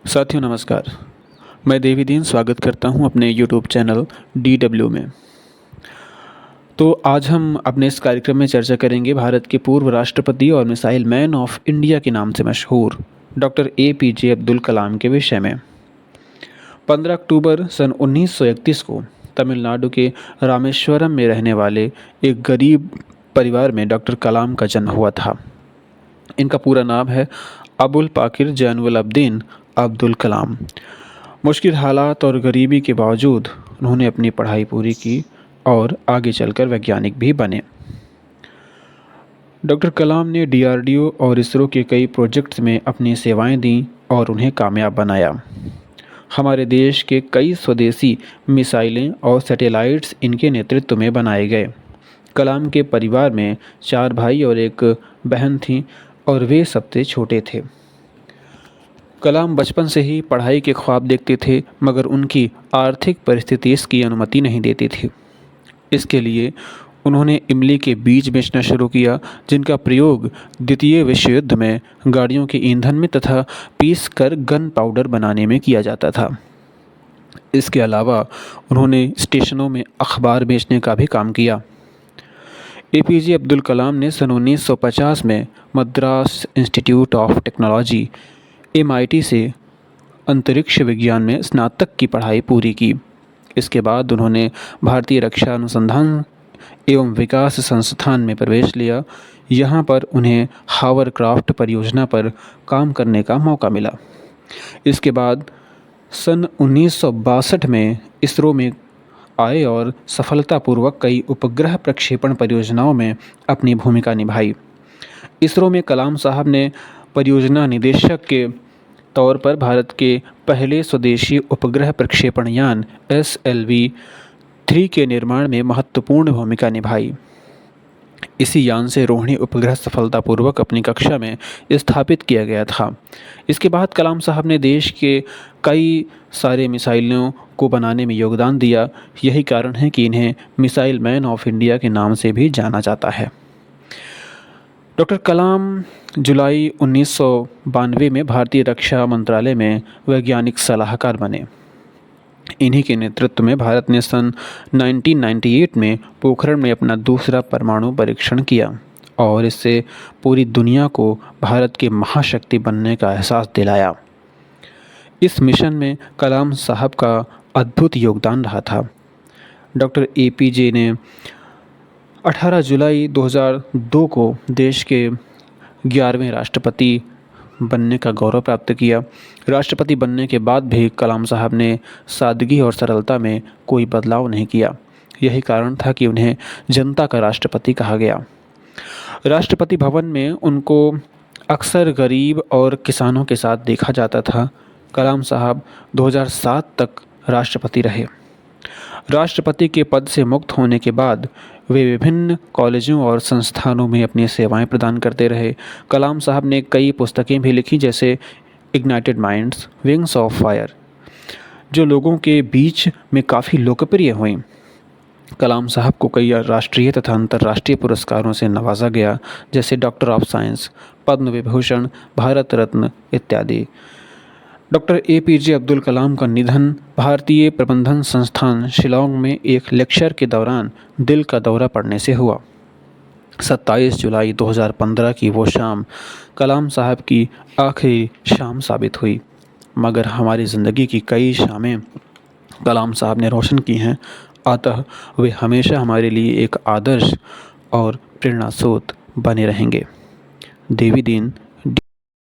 साथियों नमस्कार। मैं देवी दीन स्वागत करता हूं अपने यूट्यूब चैनल DW में। तो आज हम अपने इस कार्यक्रम में चर्चा करेंगे भारत के पूर्व राष्ट्रपति और मिसाइल मैन ऑफ इंडिया के नाम से मशहूर डॉक्टर APJ अब्दुल कलाम के विषय में। 15 अक्टूबर सन 1931 को तमिलनाडु के रामेश्वरम में रहने वाले एक गरीब परिवार में डॉक्टर कलाम का जन्म हुआ था। इनका पूरा नाम है अबुल पाकिर जैनुल अब्दीन अब्दुल कलाम। मुश्किल हालात और गरीबी के बावजूद उन्होंने अपनी पढ़ाई पूरी की और आगे चलकर वैज्ञानिक भी बने। डॉक्टर कलाम ने DRDO और इसरो के कई प्रोजेक्ट्स में अपनी सेवाएं दी और उन्हें कामयाब बनाया। हमारे देश के कई स्वदेशी मिसाइलें और सैटेलाइट्स इनके नेतृत्व में बनाए गए। कलाम के परिवार में 4 भाई और एक बहन थी और वे सबसे छोटे थे। कलाम बचपन से ही पढ़ाई के ख्वाब देखते थे, मगर उनकी आर्थिक परिस्थिति इसकी अनुमति नहीं देती थी। इसके लिए उन्होंने इमली के बीज बेचना शुरू किया, जिनका प्रयोग द्वितीय विश्व युद्ध में गाड़ियों के ईंधन में तथा पीस कर गन पाउडर बनाने में किया जाता था। इसके अलावा उन्होंने स्टेशनों में अखबार बेचने का भी काम किया। APJ अब्दुल कलाम ने सन 1950 में Madras institute of technology MIT से अंतरिक्ष विज्ञान में स्नातक की पढ़ाई पूरी की। इसके बाद उन्होंने भारतीय रक्षा अनुसंधान एवं विकास संस्थान में प्रवेश लिया। यहाँ पर उन्हें हावरक्राफ्ट परियोजना पर काम करने का मौका मिला। इसके बाद सन 1962 में इसरो में आए और सफलतापूर्वक कई उपग्रह प्रक्षेपण परियोजनाओं में अपनी भूमिका निभाई। इसरो में कलाम साहब ने परियोजना निदेशक के तौर पर भारत के पहले स्वदेशी उपग्रह प्रक्षेपण यान SLV-3 के निर्माण में महत्वपूर्ण भूमिका निभाई। इसी यान से रोहिणी उपग्रह सफलतापूर्वक अपनी कक्षा में स्थापित किया गया था। इसके बाद कलाम साहब ने देश के कई सारे मिसाइलों को बनाने में योगदान दिया। यही कारण है कि इन्हें मिसाइल मैन ऑफ इंडिया के नाम से भी जाना जाता है। डॉक्टर कलाम जुलाई 1992 में भारतीय रक्षा मंत्रालय में वैज्ञानिक सलाहकार बने। इन्हीं के नेतृत्व में भारत ने सन 1998 में पोखरण में अपना दूसरा परमाणु परीक्षण किया और इससे पूरी दुनिया को भारत के महाशक्ति बनने का एहसास दिलाया। इस मिशन में कलाम साहब का अद्भुत योगदान रहा था। डॉक्टर APJ ने 18 जुलाई 2002 को देश के 11वें राष्ट्रपति बनने का गौरव प्राप्त किया। राष्ट्रपति बनने के बाद भी कलाम साहब ने सादगी और सरलता में कोई बदलाव नहीं किया। यही कारण था कि उन्हें जनता का राष्ट्रपति कहा गया। राष्ट्रपति भवन में उनको अक्सर गरीब और किसानों के साथ देखा जाता था। कलाम साहब 2007 तक राष्ट्रपति रहे। राष्ट्रपति के पद से मुक्त होने के बाद वे विभिन्न कॉलेजों और संस्थानों में अपनी सेवाएं प्रदान करते रहे। कलाम साहब ने कई पुस्तकें भी लिखी, जैसे ignited minds, wings of fire, जो लोगों के बीच में काफ़ी लोकप्रिय हुई। कलाम साहब को कई राष्ट्रीय तथा अंतर्राष्ट्रीय पुरस्कारों से नवाजा गया, जैसे doctor of science, Padma Vibhushan, Bharat Ratna इत्यादि। डॉक्टर APJ अब्दुल कलाम का निधन भारतीय प्रबंधन संस्थान शिलांग में एक लेक्चर के दौरान दिल का दौरा पड़ने से हुआ। 27 जुलाई 2015 की वो शाम कलाम साहब की आखिरी शाम साबित हुई, मगर हमारी ज़िंदगी की कई शामें कलाम साहब ने रोशन की हैं। अतः वे हमेशा हमारे लिए एक आदर्श और प्रेरणा स्रोत बने रहेंगे। देवी दीन